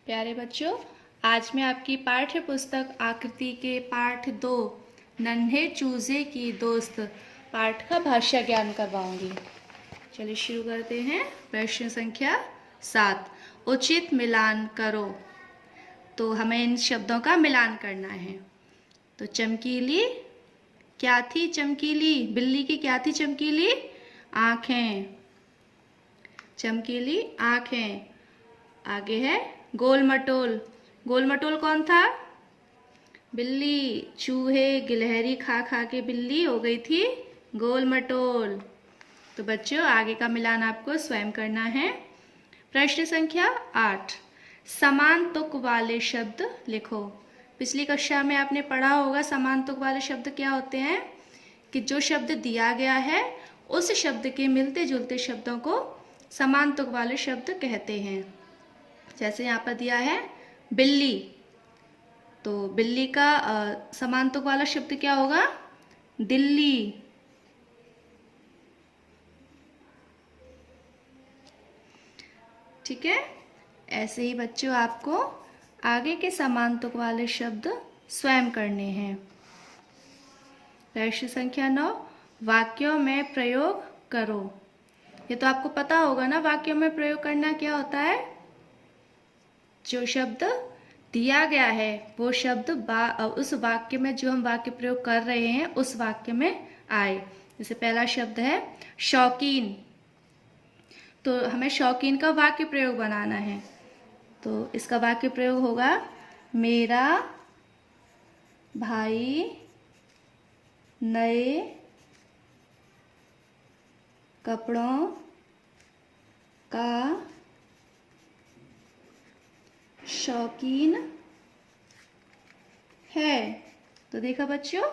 प्यारे बच्चों, आज मैं आपकी पाठ्य पुस्तक आकृति के पाठ 2 नन्हे चूजे की दोस्त पाठ का भाषा ज्ञान करवाऊंगी। चलिए शुरू करते हैं। प्रश्न संख्या 7, उचित मिलान करो। तो हमें इन शब्दों का मिलान करना है। तो चमकीली क्या थी? चमकीली बिल्ली की क्या थी? चमकीली आँखें। चमकीली आँखें। आगे है गोल मटोल। गोल मटोल कौन था? बिल्ली। चूहे गिलहरी खा खा के बिल्ली हो गई थी गोल मटोल। तो बच्चों, आगे का मिलान आपको स्वयं करना है। प्रश्न संख्या 8, समान तुक वाले शब्द लिखो। पिछली कक्षा में आपने पढ़ा होगा समान तुक वाले शब्द क्या होते हैं, कि जो शब्द दिया गया है उस शब्द के मिलते जुलते शब्दों को समान तुक वाले शब्द कहते हैं। जैसे यहाँ पर दिया है बिल्ली, तो बिल्ली का समान तुक वाला शब्द क्या होगा? दिल्ली। ठीक है, ऐसे ही बच्चों आपको आगे के समान तुक वाले शब्द स्वयं करने हैं। प्रश्न संख्या 9, वाक्यों में प्रयोग करो। ये तो आपको पता होगा ना, वाक्यों में प्रयोग करना क्या होता है। जो शब्द दिया गया है वो शब्द उस वाक्य में, जो हम वाक्य प्रयोग कर रहे हैं उस वाक्य में आए। जैसे पहला शब्द है शौकीन, तो हमें शौकीन का वाक्य प्रयोग बनाना है। तो इसका वाक्य प्रयोग होगा, मेरा भाई नए कपड़ों का शौकीन है। तो देखा बच्चों,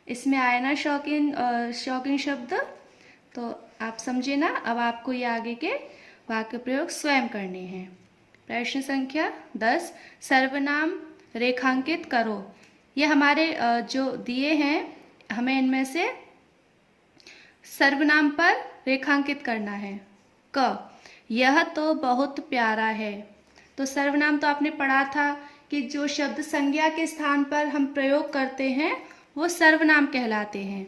इसमें आया ना शौकीन शब्द। तो आप समझे ना। अब आपको ये आगे के वाक्य प्रयोग स्वयं करने हैं। प्रश्न संख्या 10, सर्वनाम रेखांकित करो। ये हमारे जो दिए हैं, हमें इनमें से सर्वनाम पर रेखांकित करना है। क, यह तो बहुत प्यारा है। तो सर्वनाम तो आपने पढ़ा था कि जो शब्द संज्ञा के स्थान पर हम प्रयोग करते हैं वो सर्वनाम कहलाते हैं।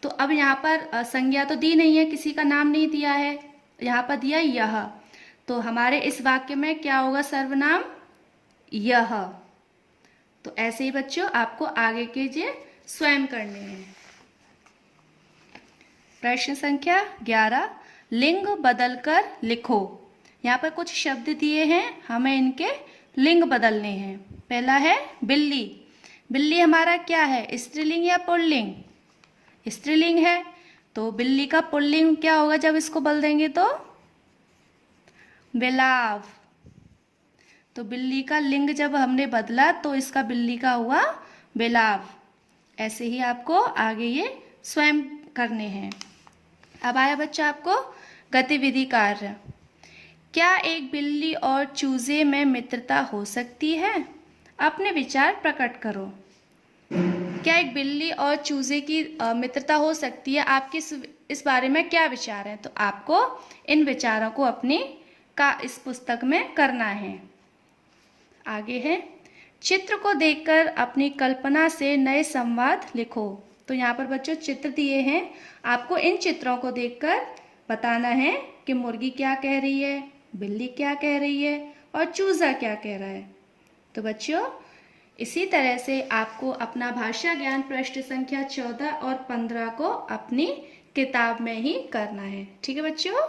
तो अब यहाँ पर संज्ञा तो दी नहीं है, किसी का नाम नहीं दिया है, यहाँ पर दिया यह। तो हमारे इस वाक्य में क्या होगा? सर्वनाम यह। तो ऐसे ही बच्चों आपको आगे के जे स्वयं करने हैं। प्रश्न संख्या 11, लिंग बदलकर लिखो। यहाँ पर कुछ शब्द दिए हैं, हमें इनके लिंग बदलने हैं। पहला है बिल्ली। बिल्ली हमारा क्या है? स्त्रीलिंग या पुल्लिंग? स्त्रीलिंग है। तो बिल्ली का पुल्लिंग क्या होगा जब इसको बदल देंगे? तो बिलाव। तो बिल्ली का लिंग जब हमने बदला तो इसका बिल्ली का हुआ बिलाव। ऐसे ही आपको आगे ये स्वयं करने हैं। अब आया बच्चा आपको गतिविधि कार्य। क्या एक बिल्ली और चूजे में मित्रता हो सकती है? अपने विचार प्रकट करो। क्या एक बिल्ली और चूजे की मित्रता हो सकती है? आपके इस बारे में क्या विचार है? तो आपको इन विचारों को इस पुस्तक में करना है। आगे है, चित्र को देखकर अपनी कल्पना से नए संवाद लिखो। तो यहाँ पर बच्चों चित्र दिए हैं, आपको इन चित्रों को देखकर बताना है कि मुर्गी क्या कह रही है, बिल्ली क्या कह रही है और चूजा क्या कह रहा है। तो बच्चों, इसी तरह से आपको अपना भाषा ज्ञान प्रश्न संख्या 14 और 15 को अपनी किताब में ही करना है। ठीक है बच्चों।